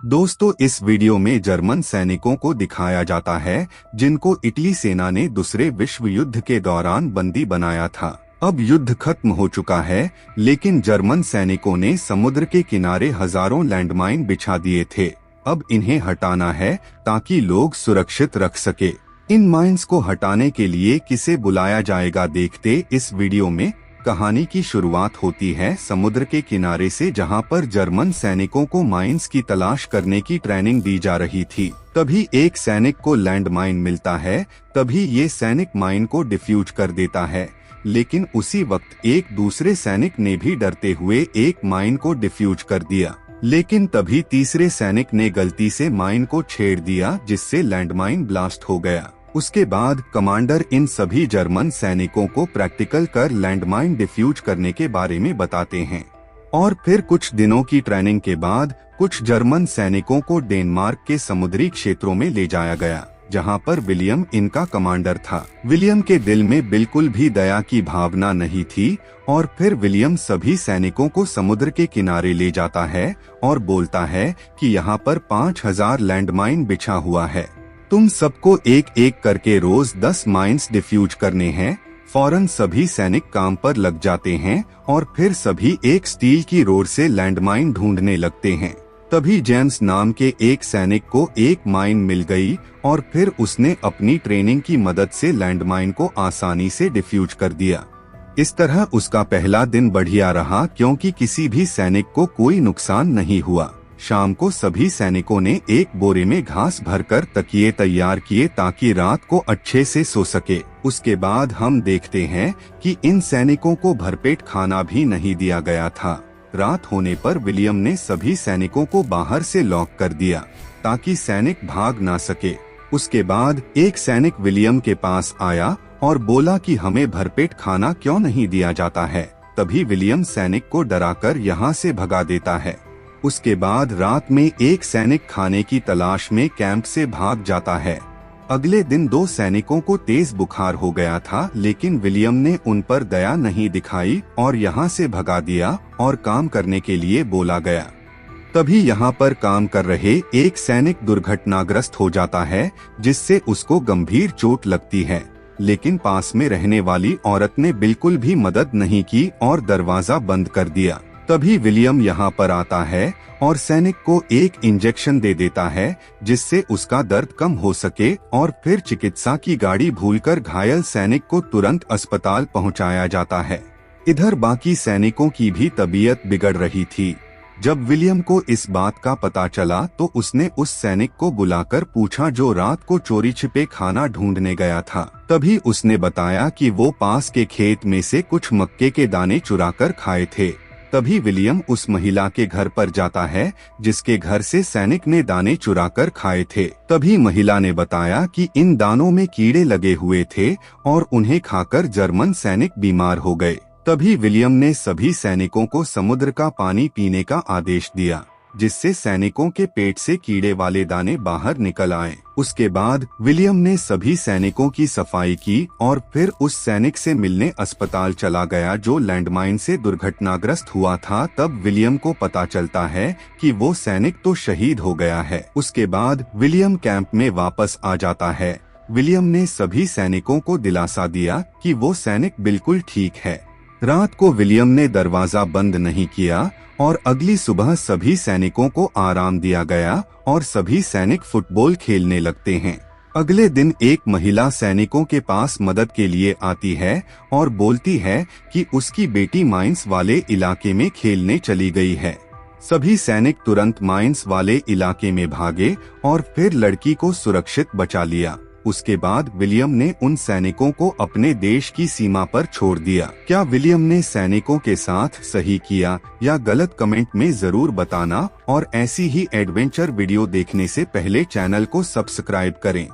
दोस्तों, इस वीडियो में जर्मन सैनिकों को दिखाया जाता है जिनको इटली सेना ने दूसरे विश्व युद्ध के दौरान बंदी बनाया था। अब युद्ध खत्म हो चुका है, लेकिन जर्मन सैनिकों ने समुद्र के किनारे हजारों लैंडमाइन बिछा दिए थे। अब इन्हें हटाना है ताकि लोग सुरक्षित रख सके। इन माइंस को हटाने के लिए किसे बुलाया जाएगा, देखते इस वीडियो में। कहानी की शुरुआत होती है समुद्र के किनारे से, जहां पर जर्मन सैनिकों को माइंस की तलाश करने की ट्रेनिंग दी जा रही थी। तभी एक सैनिक को लैंड माइन मिलता है। तभी ये सैनिक माइन को डिफ्यूज कर देता है, लेकिन उसी वक्त एक दूसरे सैनिक ने भी डरते हुए एक माइन को डिफ्यूज कर दिया। लेकिन तभी तीसरे सैनिक ने गलती से माइन को छेड़ दिया, जिससे लैंडमाइन ब्लास्ट हो गया। उसके बाद कमांडर इन सभी जर्मन सैनिकों को प्रैक्टिकल कर लैंडमाइन डिफ्यूज करने के बारे में बताते हैं। और फिर कुछ दिनों की ट्रेनिंग के बाद कुछ जर्मन सैनिकों को डेनमार्क के समुद्री क्षेत्रों में ले जाया गया, जहां पर विलियम इनका कमांडर था। विलियम के दिल में बिल्कुल भी दया की भावना नहीं थी, और फिर विलियम सभी सैनिकों को समुद्र के किनारे ले जाता है और बोलता है कि यहाँ पर 5000 लैंडमाइन बिछा हुआ है। तुम सबको एक एक करके रोज 10 माइंस डिफ्यूज करने हैं। फौरन सभी सैनिक काम पर लग जाते हैं और फिर सभी एक स्टील की रोड से लैंडमाइन ढूंढने लगते हैं। तभी जेम्स नाम के एक सैनिक को एक माइन मिल गई और फिर उसने अपनी ट्रेनिंग की मदद से लैंडमाइन को आसानी से डिफ्यूज कर दिया। इस तरह उसका पहला दिन बढ़िया रहा, क्योंकि किसी भी सैनिक को कोई नुकसान नहीं हुआ। शाम को सभी सैनिकों ने एक बोरे में घास भरकर तकिए तैयार किए ताकि रात को अच्छे से सो सके। उसके बाद हम देखते हैं कि इन सैनिकों को भरपेट खाना भी नहीं दिया गया था। रात होने पर विलियम ने सभी सैनिकों को बाहर से लॉक कर दिया ताकि सैनिक भाग ना सके। उसके बाद एक सैनिक विलियम के पास आया और बोला कि हमें भरपेट खाना क्यों नहीं दिया जाता है। तभी विलियम सैनिक को डराकर यहाँ से भगा देता है। उसके बाद रात में एक सैनिक खाने की तलाश में कैंप से भाग जाता है। अगले दिन 2 सैनिकों को तेज बुखार हो गया था, लेकिन विलियम ने उन पर दया नहीं दिखाई और यहाँ से भगा दिया और काम करने के लिए बोला गया। तभी यहाँ पर काम कर रहे एक सैनिक दुर्घटनाग्रस्त हो जाता है, जिससे उसको गंभीर चोट लगती है। लेकिन पास में रहने वाली औरत ने बिल्कुल भी मदद नहीं की और दरवाजा बंद कर दिया। तभी विलियम यहाँ पर आता है और सैनिक को एक इंजेक्शन दे देता है, जिससे उसका दर्द कम हो सके, और फिर चिकित्सा की गाड़ी भूलकर घायल सैनिक को तुरंत अस्पताल पहुँचाया जाता है। इधर बाकी सैनिकों की भी तबीयत बिगड़ रही थी। जब विलियम को इस बात का पता चला तो उसने उस सैनिक को बुलाकर पूछा जो रात को चोरी छिपे खाना ढूंढने गया था। तभी उसने बताया कि वो पास के खेत में से कुछ मक्के के दाने चुराकर खाए थे। तभी विलियम उस महिला के घर पर जाता है जिसके घर से सैनिक ने दाने चुराकर खाए थे। तभी महिला ने बताया कि इन दानों में कीड़े लगे हुए थे और उन्हें खाकर जर्मन सैनिक बीमार हो गए। तभी विलियम ने सभी सैनिकों को समुद्र का पानी पीने का आदेश दिया, जिससे सैनिकों के पेट से कीड़े वाले दाने बाहर निकल आए। उसके बाद विलियम ने सभी सैनिकों की सफाई की और फिर उस सैनिक से मिलने अस्पताल चला गया जो लैंडमाइन से दुर्घटनाग्रस्त हुआ था। तब विलियम को पता चलता है कि वो सैनिक तो शहीद हो गया है। उसके बाद विलियम कैंप में वापस आ जाता है। विलियम ने सभी सैनिकों को दिलासा दिया कि वो सैनिक बिल्कुल ठीक है। रात को विलियम ने दरवाजा बंद नहीं किया और अगली सुबह सभी सैनिकों को आराम दिया गया और सभी सैनिक फुटबॉल खेलने लगते हैं। अगले दिन एक महिला सैनिकों के पास मदद के लिए आती है और बोलती है कि उसकी बेटी माइंस वाले इलाके में खेलने चली गई है। सभी सैनिक तुरंत माइंस वाले इलाके में भागे और फिर लड़की को सुरक्षित बचा लिया। उसके बाद विलियम ने उन सैनिकों को अपने देश की सीमा पर छोड़ दिया। क्या विलियम ने सैनिकों के साथ सही किया या गलत, कमेंट में जरूर बताना। और ऐसी ही एडवेंचर वीडियो देखने से पहले चैनल को सब्सक्राइब करें।